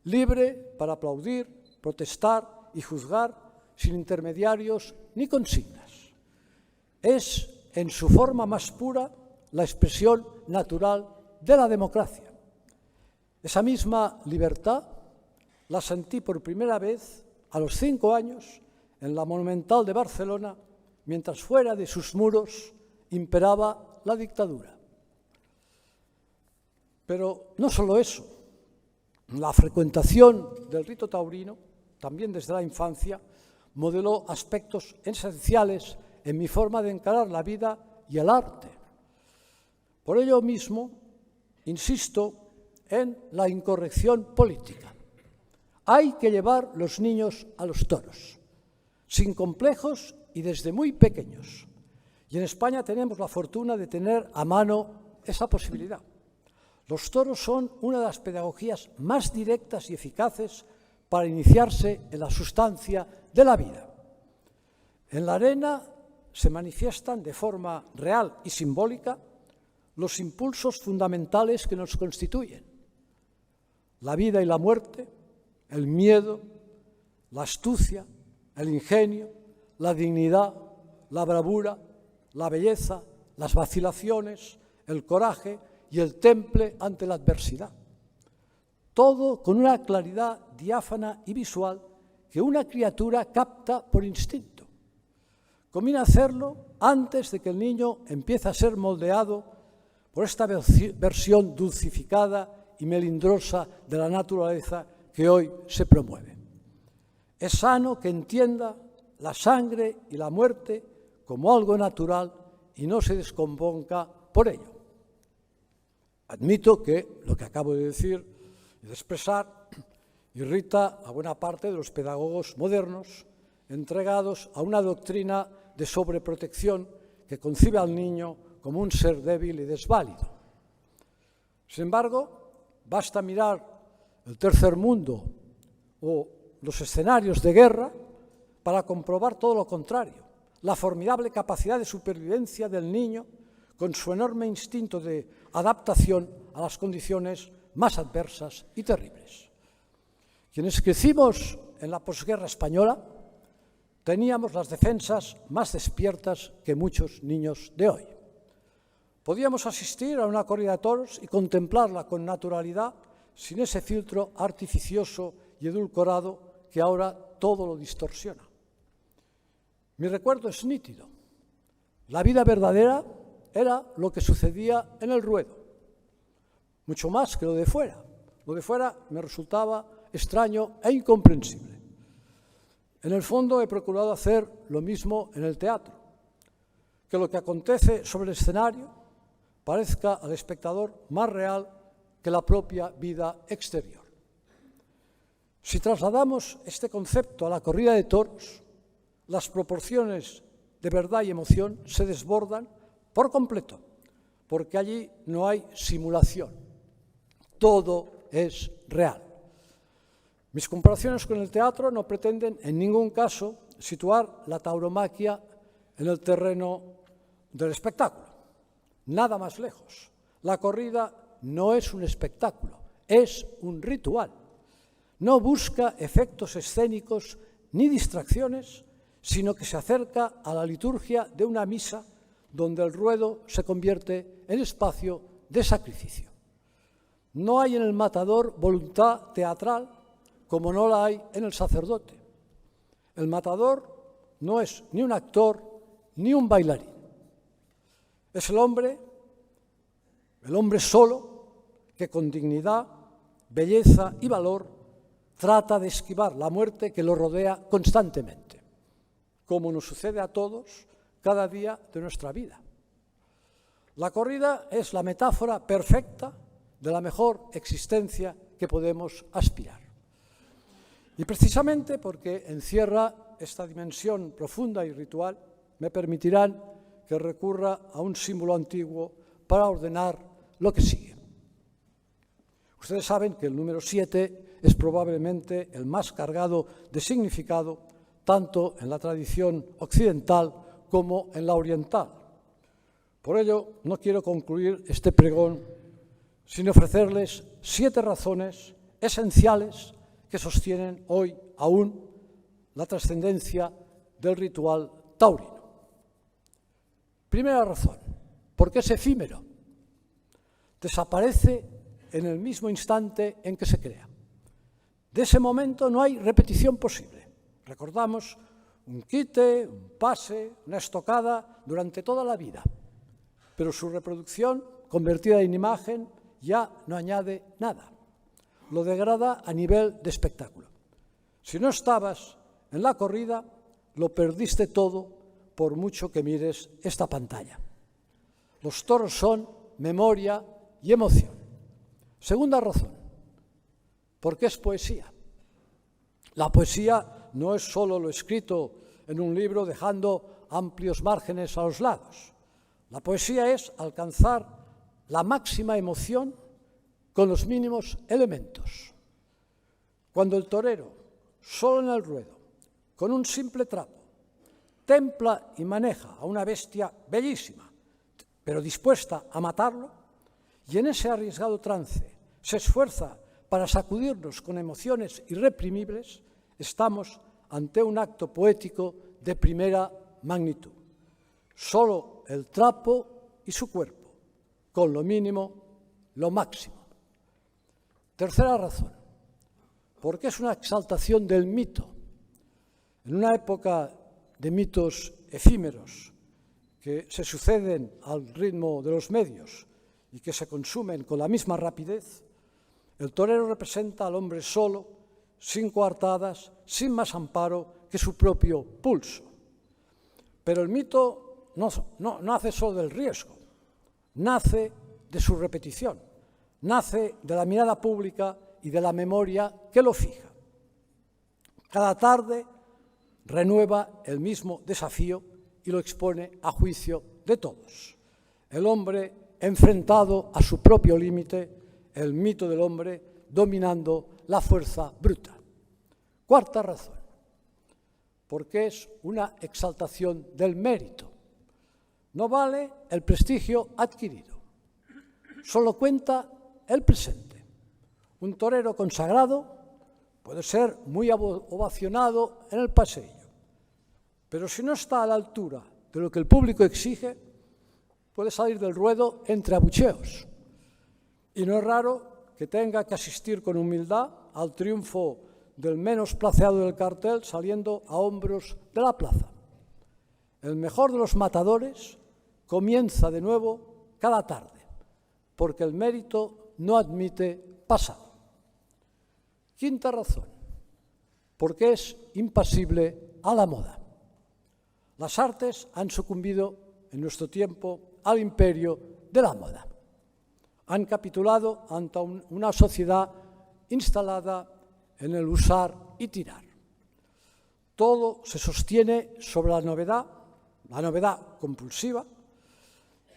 Libre para aplaudir, protestar y juzgar sin intermediarios ni consignas. Es, en su forma más pura, la expresión natural de la democracia. Esa misma libertad la sentí por primera vez a los 5 años en la Monumental de Barcelona, mientras fuera de sus muros imperaba la dictadura. Pero no solo eso, la frecuentación del rito taurino, también desde la infancia, modeló aspectos esenciales en mi forma de encarar la vida y el arte. Por ello mismo, insisto en la incorrección política. Hay que llevar los niños a los toros, sin complejos y desde muy pequeños. Y en España tenemos la fortuna de tener a mano esa posibilidad. Los toros son una de las pedagogías más directas y eficaces para iniciarse en la sustancia de la vida. En la arena se manifiestan de forma real y simbólica los impulsos fundamentales que nos constituyen: la vida y la muerte, el miedo, la astucia, el ingenio, la dignidad, la bravura, la belleza, las vacilaciones, el coraje y el temple ante la adversidad. Todo con una claridad diáfana y visual que una criatura capta por instinto. Conviene hacerlo antes de que el niño empiece a ser moldeado por esta versión dulcificada y melindrosa de la naturaleza que hoy se promueve. Es sano que entienda la sangre y la muerte como algo natural y no se descomponga por ello. Admito que lo que acabo de decir y de expresar irrita a buena parte de los pedagogos modernos entregados a una doctrina de sobreprotección que concibe al niño como un ser débil y desválido. Sin embargo, basta mirar el tercer mundo o los escenarios de guerra para comprobar todo lo contrario, la formidable capacidad de supervivencia del niño con su enorme instinto de adaptación a las condiciones más adversas y terribles. Quienes crecimos en la posguerra española teníamos las defensas más despiertas que muchos niños de hoy. Podíamos asistir a una corrida de toros y contemplarla con naturalidad, sin ese filtro artificioso y edulcorado que ahora todo lo distorsiona. Mi recuerdo es nítido. La vida verdadera era lo que sucedía en el ruedo, mucho más que lo de fuera. Lo de fuera me resultaba extraño e incomprensible. En el fondo he procurado hacer lo mismo en el teatro, que lo que acontece sobre el escenario parezca al espectador más real que la propia vida exterior. Si trasladamos este concepto a la corrida de toros, las proporciones de verdad y emoción se desbordan por completo, porque allí no hay simulación, todo es real. Mis comparaciones con el teatro no pretenden en ningún caso situar la tauromaquia en el terreno del espectáculo, nada más lejos. La corrida no es un espectáculo, es un ritual. No busca efectos escénicos ni distracciones, sino que se acerca a la liturgia de una misa donde el ruedo se convierte en espacio de sacrificio. No hay en el matador voluntad teatral como no la hay en el sacerdote. El matador no es ni un actor ni un bailarín. Es el hombre solo, que con dignidad, belleza y valor trata de esquivar la muerte que lo rodea constantemente, como nos sucede a todos cada día de nuestra vida. La corrida es la metáfora perfecta de la mejor existencia que podemos aspirar. Y precisamente porque encierra esta dimensión profunda y ritual, me permitirán que recurra a un símbolo antiguo para ordenar lo que sigue. Ustedes saben que el número 7 es probablemente el más cargado de significado, tanto en la tradición occidental como en la oriental. Por ello, no quiero concluir este pregón sin ofrecerles 7 razones esenciales que sostienen hoy aún la trascendencia del ritual taurino. Primera razón, porque es efímero. Desaparece en el mismo instante en que se crea. De ese momento no hay repetición posible. Recordamos un quite, un pase, una estocada durante toda la vida, pero su reproducción, convertida en imagen, ya no añade nada. Lo degrada a nivel de espectáculo. Si no estabas en la corrida, lo perdiste todo por mucho que mires esta pantalla. Los toros son memoria y emoción. Segunda razón, porque es poesía. La poesía no es solo lo escrito en un libro dejando amplios márgenes a los lados. La poesía es alcanzar la máxima emoción con los mínimos elementos. Cuando el torero, solo en el ruedo, con un simple trapo, templa y maneja a una bestia bellísima, pero dispuesta a matarlo, y en ese arriesgado trance se esfuerza para sacudirnos con emociones irreprimibles, estamos ante un acto poético de primera magnitud. Solo el trapo y su cuerpo, con lo mínimo, lo máximo. Tercera razón, porque es una exaltación del mito. En una época de mitos efímeros que se suceden al ritmo de los medios y que se consumen con la misma rapidez, el torero representa al hombre solo, sin coartadas, sin más amparo que su propio pulso. Pero el mito no nace solo del riesgo, nace de su repetición, nace de la mirada pública y de la memoria que lo fija. Cada tarde renueva el mismo desafío y lo expone a juicio de todos. El hombre enfrentado a su propio límite, el mito del hombre dominando la fuerza bruta. Cuarta razón, porque es una exaltación del mérito. No vale el prestigio adquirido, solo cuenta el presente. Un torero consagrado puede ser muy ovacionado en el pasillo, pero si no está a la altura de lo que el público exige, puede salir del ruedo entre abucheos. Y no es raro que tenga que asistir con humildad al triunfo del menos placeado del cartel saliendo a hombros de la plaza. El mejor de los matadores comienza de nuevo cada tarde, porque el mérito no admite pasado. Quinta razón, porque es impasible a la moda. Las artes han sucumbido en nuestro tiempo al imperio de la moda. Han capitulado ante una sociedad instalada en el usar y tirar. Todo se sostiene sobre la novedad compulsiva,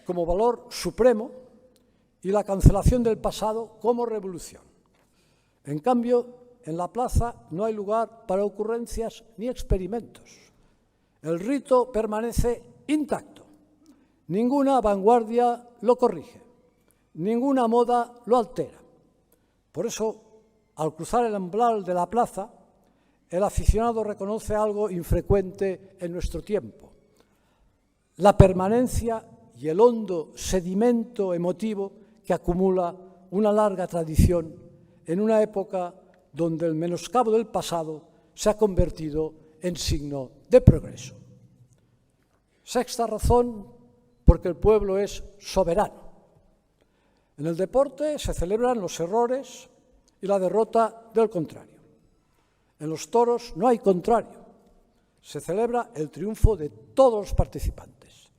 como valor supremo, y la cancelación del pasado como revolución. En cambio, en la plaza no hay lugar para ocurrencias ni experimentos. El rito permanece intacto. Ninguna vanguardia lo corrige, ninguna moda lo altera. Por eso, al cruzar el umbral de la plaza, el aficionado reconoce algo infrecuente en nuestro tiempo: la permanencia y el hondo sedimento emotivo que acumula una larga tradición en una época donde el menoscabo del pasado se ha convertido en signo de progreso. Sexta razón, porque el pueblo es soberano. En el deporte se celebran los errores y la derrota del contrario. En los toros no hay contrario. Se celebra el triunfo de todos los participantes.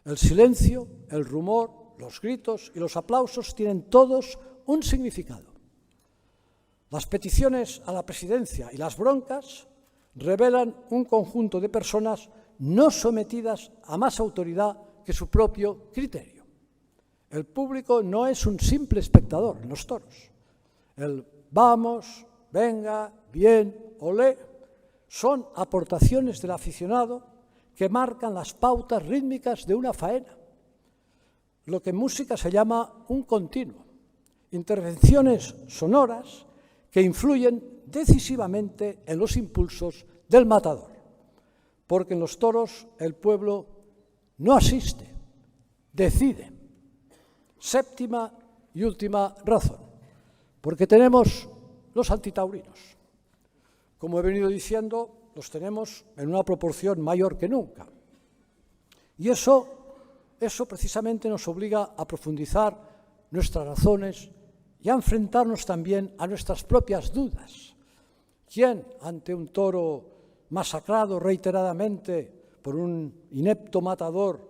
El silencio, el rumor, los gritos y los aplausos tienen todos un significado. Las peticiones a la presidencia y las broncas revelan un conjunto de personas no sometidas a más autoridad que su propio criterio. El público no es un simple espectador en los toros. El vamos, venga, bien, olé, son aportaciones del aficionado que marcan las pautas rítmicas de una faena, lo que en música se llama un continuo, intervenciones sonoras que influyen decisivamente en los impulsos del matador, porque en los toros el pueblo no asiste, decide. Séptima y última razón, porque tenemos los antitaurinos. Como he venido diciendo, los tenemos en una proporción mayor que nunca. Y eso precisamente nos obliga a profundizar nuestras razones y a enfrentarnos también a nuestras propias dudas. ¿Quién, ante un toro masacrado reiteradamente por un inepto matador,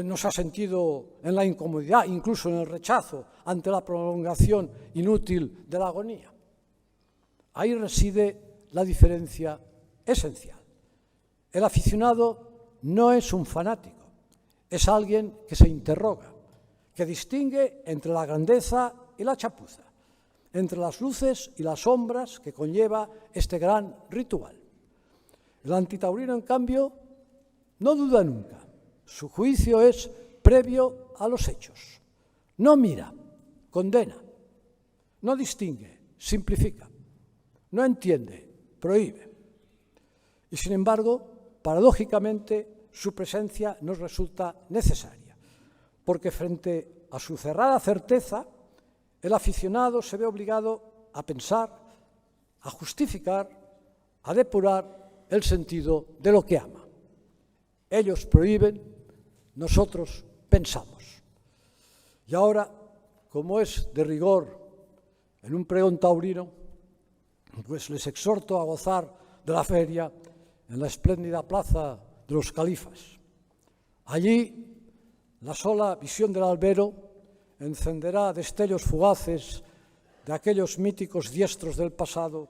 no se ha sentido en la incomodidad, incluso en el rechazo, ante la prolongación inútil de la agonía? Ahí reside la diferencia esencial. El aficionado no es un fanático, es alguien que se interroga, que distingue entre la grandeza y la chapuza, entre las luces y las sombras que conlleva este gran ritual. El antitaurino, en cambio, no duda nunca. Su juicio es previo a los hechos. No mira, condena, no distingue, simplifica, no entiende, prohíbe. Y sin embargo, paradójicamente, su presencia nos resulta necesaria, porque frente a su cerrada certeza, el aficionado se ve obligado a pensar, a justificar, a depurar el sentido de lo que ama. Ellos prohíben, nosotros pensamos. Y ahora, como es de rigor en un pregón taurino, pues les exhorto a gozar de la feria en la espléndida plaza de los Califas. Allí, la sola visión del albero encenderá destellos fugaces de aquellos míticos diestros del pasado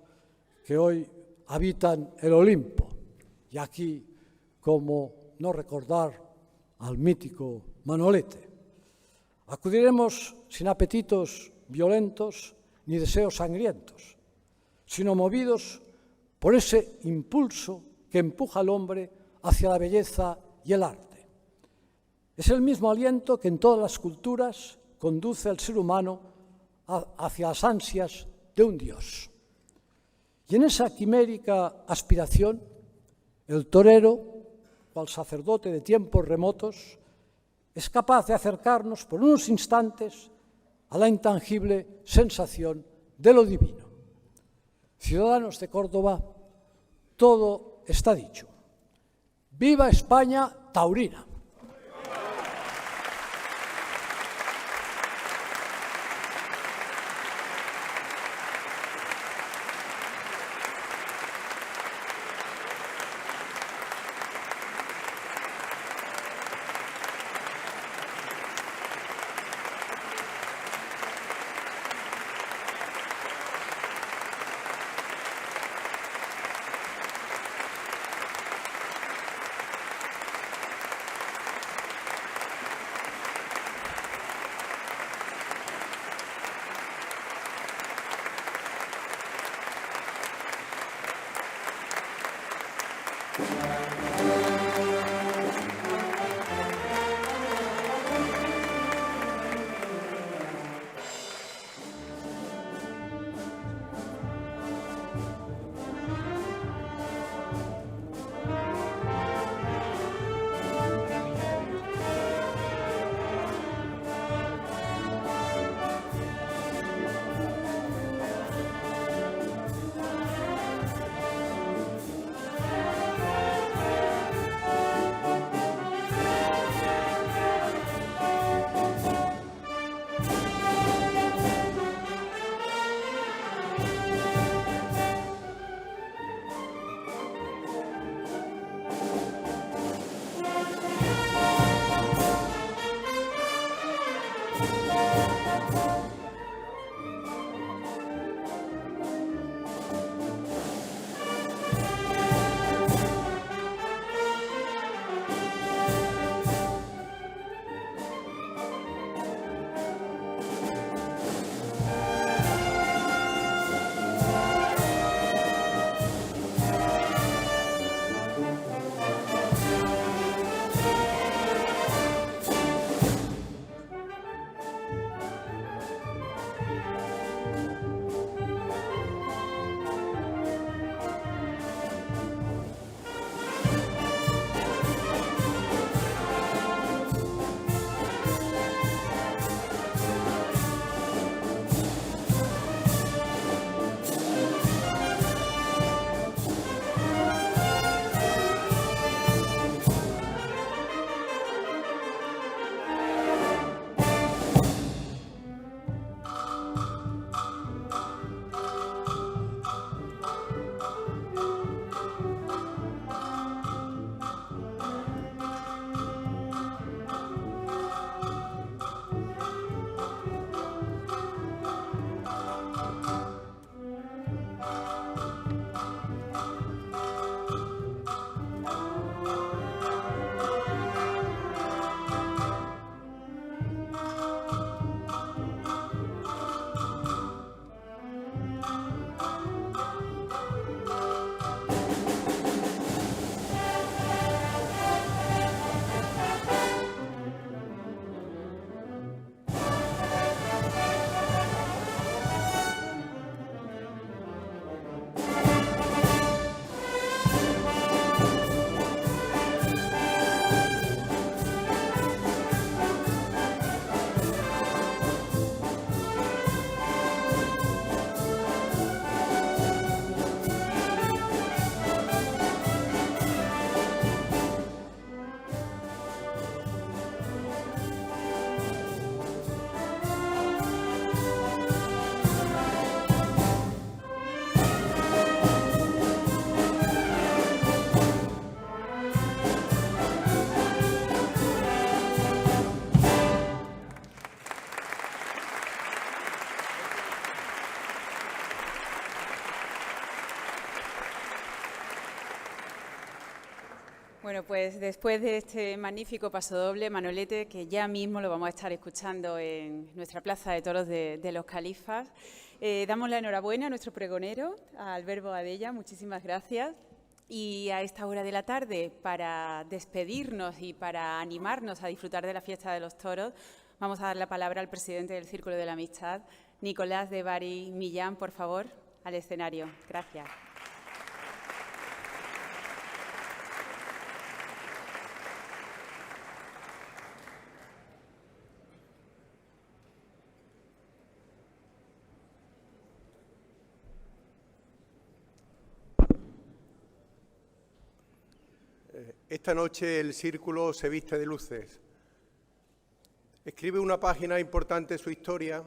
que hoy habitan el Olimpo. Y aquí, como no recordar al mítico Manolete. Acudiremos sin apetitos violentos ni deseos sangrientos. sino movidos por ese impulso que empuja al hombre hacia la belleza y el arte. Es el mismo aliento que en todas las culturas conduce al ser humano hacia las ansias de un Dios. Y en esa quimérica aspiración, el torero, cual sacerdote de tiempos remotos, es capaz de acercarnos por unos instantes a la intangible sensación de lo divino. Ciudadanos de Córdoba, todo está dicho. ¡Viva España taurina! Bueno, pues después de este magnífico pasodoble, Manolete, que ya mismo lo vamos a estar escuchando en nuestra Plaza de Toros de Los Califas, damos la enhorabuena a nuestro pregonero, a Alberto Adella, muchísimas gracias. Y a esta hora de la tarde, para despedirnos y para animarnos a disfrutar de la fiesta de los toros, vamos a dar la palabra al presidente del Círculo de la Amistad, Nicolás de Bari Millán, por favor, al escenario. Gracias. Esta noche el Círculo se viste de luces. Escribe una página importante de su historia,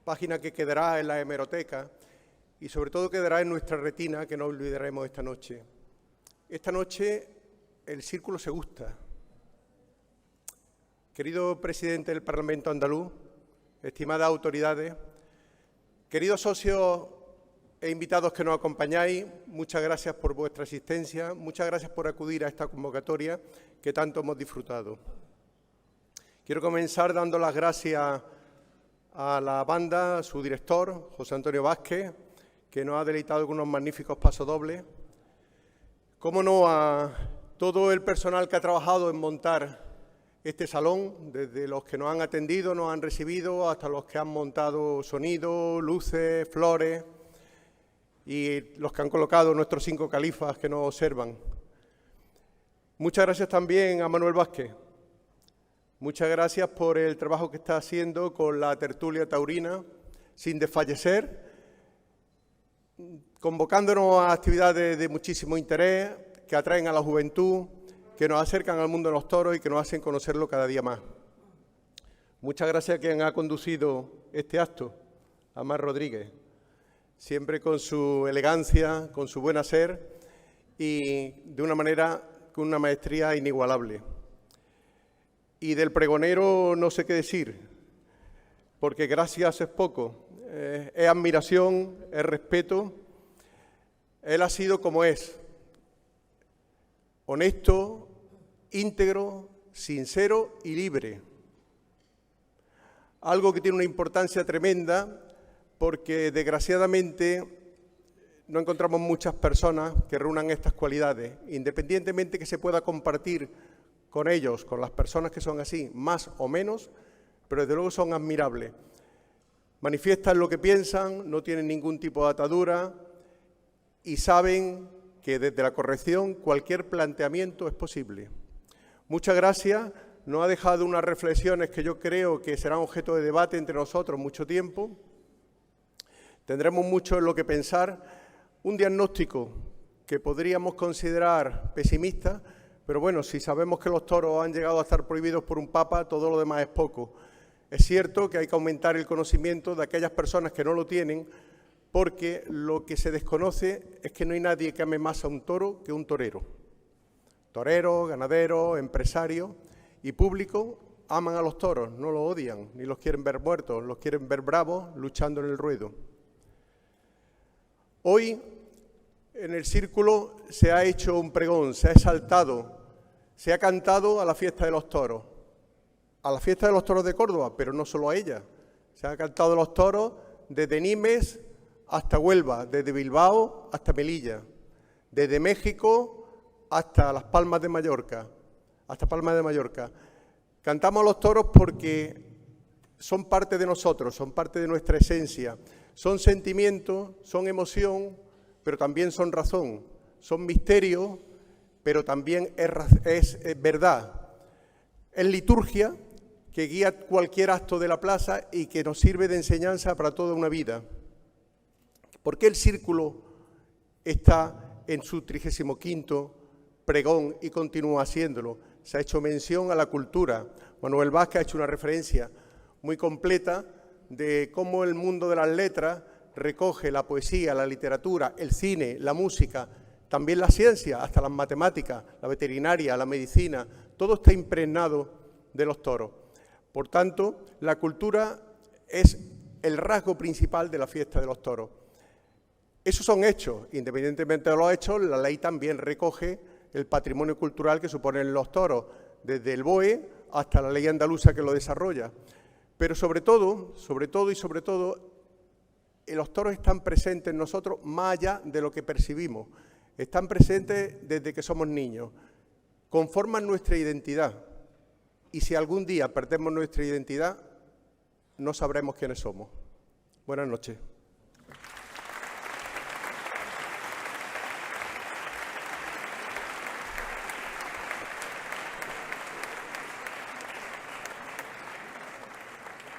página que quedará en la hemeroteca y sobre todo quedará en nuestra retina, que no olvidaremos esta noche. Esta noche el Círculo se gusta. Querido presidente del Parlamento andaluz, estimadas autoridades, queridos socios e invitados que nos acompañáis, muchas gracias por vuestra asistencia, muchas gracias por acudir a esta convocatoria que tanto hemos disfrutado. Quiero comenzar dando las gracias a la banda, a su director, José Antonio Vázquez, que nos ha deleitado con unos magníficos pasodobles. Cómo no, a todo el personal que ha trabajado en montar este salón, desde los que nos han atendido, nos han recibido, hasta los que han montado sonido, luces, flores, y los que han colocado nuestros 5 califas que nos observan. Muchas gracias también a Manuel Vázquez. Muchas gracias por el trabajo que está haciendo con la tertulia taurina, sin desfallecer, convocándonos a actividades de muchísimo interés, que atraen a la juventud, que nos acercan al mundo de los toros y que nos hacen conocerlo cada día más. Muchas gracias a quien ha conducido este acto, a Mar Rodríguez, siempre con su elegancia, con su buen hacer y de una manera, con una maestría inigualable. Y del pregonero no sé qué decir, porque gracias es poco, es admiración, es respeto. Él ha sido como es, honesto, íntegro, sincero y libre. Algo que tiene una importancia tremenda, porque desgraciadamente no encontramos muchas personas que reúnan estas cualidades, independientemente que se pueda compartir con ellos, con las personas que son así, más o menos, pero desde luego son admirables. Manifiestan lo que piensan, no tienen ningún tipo de atadura y saben que desde la corrección cualquier planteamiento es posible. Muchas gracias, nos ha dejado unas reflexiones que yo creo que serán objeto de debate entre nosotros mucho tiempo. Tendremos mucho en lo que pensar, un diagnóstico que podríamos considerar pesimista, pero bueno, si sabemos que los toros han llegado a estar prohibidos por un papa, todo lo demás es poco. Es cierto que hay que aumentar el conocimiento de aquellas personas que no lo tienen, porque lo que se desconoce es que no hay nadie que ame más a un toro que un torero. Toreros, ganaderos, empresarios y público aman a los toros, no los odian, ni los quieren ver muertos, los quieren ver bravos, luchando en el ruedo. Hoy, en el Círculo, se ha hecho un pregón, se ha exaltado, se ha cantado a la fiesta de los toros, a la fiesta de los toros de Córdoba, pero no solo a ella. Se ha cantado los toros desde Nimes hasta Huelva, desde Bilbao hasta Melilla, desde México hasta Las Palmas de Mallorca, Cantamos a los toros porque son parte de nosotros, son parte de nuestra esencia. Son sentimientos, son emoción, pero también son razón. Son misterio, pero también es verdad. Es liturgia que guía cualquier acto de la plaza y que nos sirve de enseñanza para toda una vida. ¿Por qué el Círculo está en su 35º pregón y continúa haciéndolo? Se ha hecho mención a la cultura. Manuel Vázquez ha hecho una referencia muy completa de cómo el mundo de las letras recoge la poesía, la literatura, el cine, la música, también la ciencia, hasta las matemáticas, la veterinaria, la medicina, todo está impregnado de los toros. Por tanto, la cultura es el rasgo principal de la fiesta de los toros. Esos son hechos, independientemente de los hechos, la ley también recoge el patrimonio cultural que suponen los toros, desde el BOE hasta la ley andaluza que lo desarrolla. Pero sobre todo, los toros están presentes en nosotros más allá de lo que percibimos. Están presentes desde que somos niños. Conforman nuestra identidad. Y si algún día perdemos nuestra identidad, no sabremos quiénes somos. Buenas noches.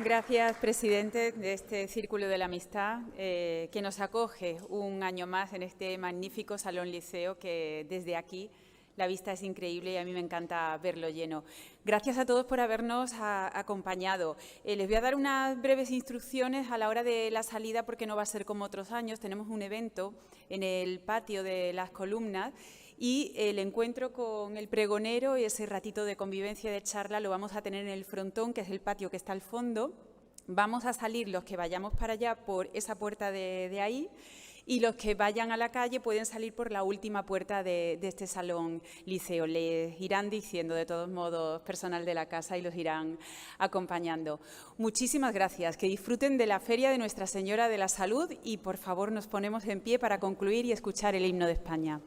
Gracias, presidente de este Círculo de la Amistad, que nos acoge un año más en este magnífico Salón Liceo, que desde aquí la vista es increíble y a mí me encanta verlo lleno. Gracias a todos por habernos acompañado. Les voy a dar unas breves instrucciones a la hora de la salida, porque no va a ser como otros años. Tenemos un evento en el patio de las columnas y el encuentro con el pregonero y ese ratito de convivencia, de charla, lo vamos a tener en el frontón, que es el patio que está al fondo. Vamos a salir los que vayamos para allá por esa puerta de ahí, y los que vayan a la calle pueden salir por la última puerta de este Salón Liceo. Les irán diciendo, de todos modos, personal de la casa, y los irán acompañando. Muchísimas gracias. Que disfruten de la Feria de Nuestra Señora de la Salud y, por favor, nos ponemos en pie para concluir y escuchar el himno de España.